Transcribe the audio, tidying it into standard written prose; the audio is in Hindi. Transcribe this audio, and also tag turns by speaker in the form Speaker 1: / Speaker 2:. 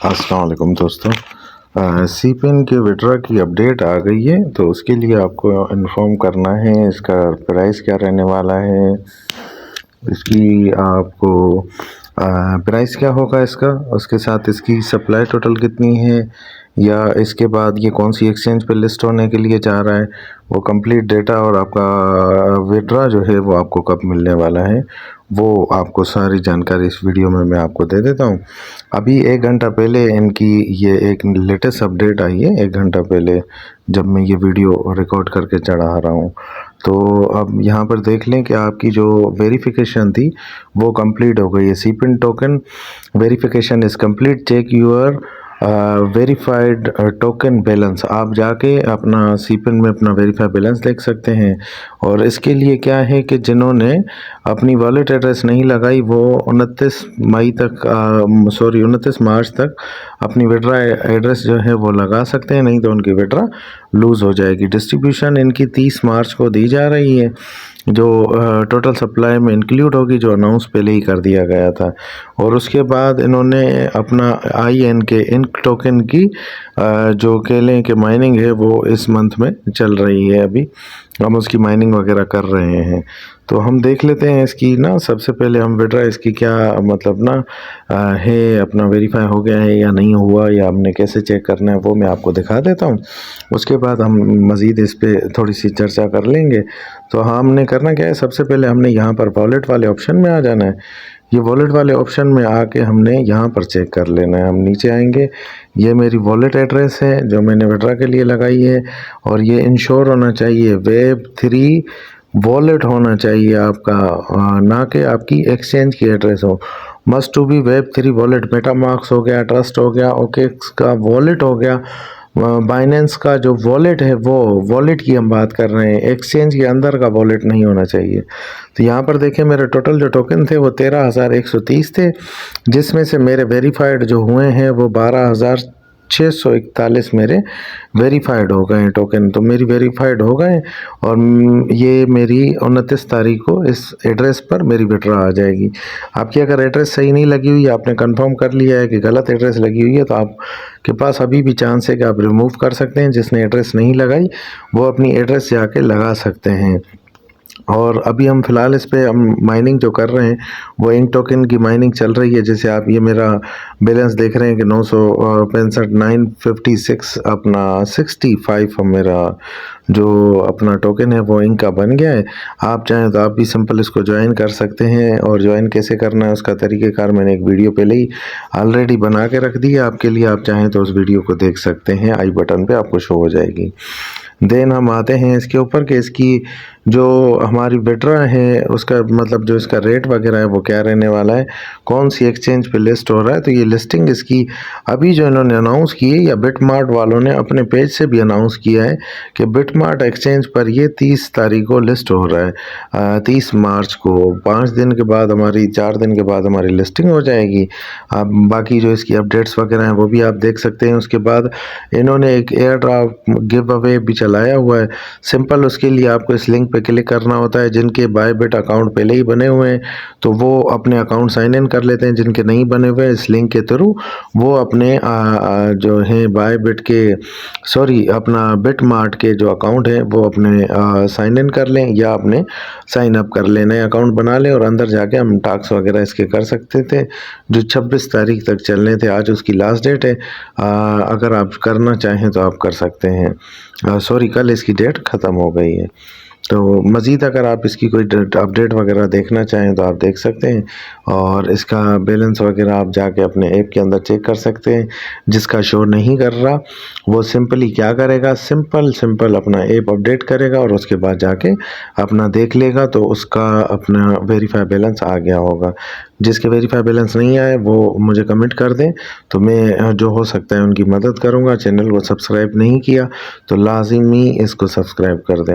Speaker 1: अस्सलाम वालेकुम दोस्तों। सी पेन के विड्रा की अपडेट आ गई है, तो उसके लिए आपको इन्फॉर्म करना है। इसका प्राइस क्या रहने वाला है, इसकी आपको प्राइस क्या होगा इसका, उसके साथ इसकी सप्लाई टोटल कितनी है, या इसके बाद ये कौन सी एक्सचेंज पे लिस्ट होने के लिए जा रहा है, वो कंप्लीट डेटा और आपका विड्रा जो है वो आपको कब मिलने वाला है, वो आपको सारी जानकारी इस वीडियो में मैं आपको दे देता हूँ। अभी 1 घंटा पहले इनकी ये एक लेटेस्ट अपडेट आई है, 1 घंटा पहले जब मैं ये वीडियो रिकॉर्ड करके चढ़ा रहा हूँ। तो अब यहाँ पर देख लें कि आपकी जो वेरिफिकेशन थी वो कंप्लीट हो गई है। See pen token verification is complete, check your verified token balance. आप जाके अपना सी पेन में अपना वेरीफाइड बैलेंस देख सकते हैं। और इसके लिए क्या है कि जिन्होंने अपनी वॉलेट एड्रेस नहीं लगाई वो 29 मार्च तक अपनी विड्रा एड्रेस जो है वो लगा सकते हैं, नहीं तो उनकी विड्रा लूज़ हो जाएगी। डिस्ट्रीब्यूशन इनकी 30 मार्च को दी जा रही है, जो टोटल सप्लाई में इंक्लूड होगी, जो अनाउंस पहले ही कर दिया गया था। और उसके बाद इन्होंने अपना IN के इंक टोकन की जो कह लें कि माइनिंग है वो इस मंथ में चल रही है। अभी हम उसकी माइनिंग वगैरह कर रहे हैं, तो हम देख लेते हैं इसकी ना। सबसे पहले हम विड्रा इसकी क्या मतलब ना है, अपना वेरीफाई हो गया है या नहीं हुआ, या हमने कैसे चेक करना है वो मैं आपको दिखा देता हूँ। उसके बाद हम मज़ीद इस पर थोड़ी सी चर्चा कर लेंगे। तो हमने करना क्या है, सबसे पहले हमने यहाँ पर वॉलेट वाले ऑप्शन में आ जाना है। ये वॉलेट वाले ऑप्शन में आके हमने यहाँ पर चेक कर लेना है। हम नीचे आएंगे, ये मेरी वॉलेट एड्रेस है जो मैंने विड्रा के लिए लगाई है, और ये इंश्योर होना चाहिए Web3 वॉलेट होना चाहिए आपका, ना कि आपकी एक्सचेंज की एड्रेस हो। Must to be Web3 wallet. MetaMask हो गया, ट्रस्ट हो गया, OKX का वॉलेट हो गया, बाइनेंस का जो वॉलेट है वो वॉलेट की हम बात कर रहे हैं, एक्सचेंज के अंदर का वॉलेट नहीं होना चाहिए। तो यहाँ पर देखें, मेरे टोटल जो टोकन थे वो 13,130 थे, जिसमें से मेरे वेरीफाइड जो हुए हैं वो 12,641 मेरे वेरीफाइड हो गए टोकन। तो मेरी वेरीफाइड हो गए, और ये मेरी 29 तारीख को इस एड्रेस पर मेरी विड्रा आ जाएगी। आपकी अगर एड्रेस सही नहीं लगी हुई, आपने कंफर्म कर लिया है कि गलत एड्रेस लगी हुई है, तो आपके पास अभी भी चांस है कि आप रिमूव कर सकते हैं। जिसने एड्रेस नहीं लगाई वो अपनी एड्रेस जाके लगा सकते हैं। और अभी हम फ़िलहाल इस पे हम माइनिंग जो कर रहे हैं वो इंक टोकन की माइनिंग चल रही है। जैसे आप ये मेरा बैलेंस देख रहे हैं कि 956 अपना 65 मेरा जो अपना टोकन है वो इंक का बन गया है। आप चाहें तो आप भी सिंपल इसको ज्वाइन कर सकते हैं, और ज्वाइन कैसे करना है उसका तरीक़ेकार मैंने एक वीडियो पहले ही ऑलरेडी बना के रख दी है आपके लिए। आप चाहें तो उस वीडियो को देख सकते हैं, आई बटन पे आपको शो हो जाएगी। देन हम आते हैं इसके ऊपर कि इसकी जो हमारी विड्रा है उसका मतलब जो इसका रेट वगैरह है वो क्या रहने वाला है, कौन सी एक्सचेंज पे लिस्ट हो रहा है। तो ये लिस्टिंग इसकी अभी जो इन्होंने अनाउंस की है, या बिटमार्ट वालों ने अपने पेज से भी अनाउंस किया है कि बिटमार्ट एक्सचेंज पर ये 30 तारीख को लिस्ट हो रहा है, 30 मार्च को। 5 दिन के बाद हमारी 4 दिन के बाद हमारी लिस्टिंग हो जाएगी। आप बाकी जो इसकी अपडेट्स वगैरह हैं वो भी आप देख सकते हैं। उसके बाद इन्होंने एक एयर ड्रॉप गिव अवे भी चलाया हुआ है। सिंपल उसके लिए आपको इस लिंक पे क्लिक करना होता है। जिनके बायबिट अकाउंट पहले ही बने हुए हैं तो वो अपने अकाउंट साइन इन कर लेते हैं, जिनके नहीं बने हुए इस लिंक के थ्रू वो अपने जो है बायबिट के अपना बिटमार्ट के जो अकाउंट है वो अपने साइन इन कर लें, या अपने साइन अप कर लें, नए अकाउंट बना लें, और अंदर जाके हम टास्क वगैरह इसके कर सकते थे जो 26 तारीख तक चलने थे। आज उसकी लास्ट डेट है। अगर आप करना चाहें तो आप कर सकते हैं। कल इसकी डेट ख़त्म हो गई है। तो मज़ीद अगर आप इसकी कोई अपडेट वगैरह देखना चाहें तो आप देख सकते हैं, और इसका बैलेंस वगैरह आप जाके अपने ऐप के अंदर चेक कर सकते हैं। जिसका शो नहीं कर रहा वो सिंपली क्या करेगा, सिंपल अपना ऐप अपडेट करेगा और उसके बाद जाके अपना देख लेगा, तो उसका अपना वेरीफाई बैलेंस आ गया होगा। जिसके वेरीफाई बैलेंस नहीं आए वो मुझे कमेंट कर दें, तो मैं जो हो सकता है उनकी मदद करूँगा। चैनल को सब्सक्राइब नहीं किया तो लाजिमी इसको सब्सक्राइब कर दें।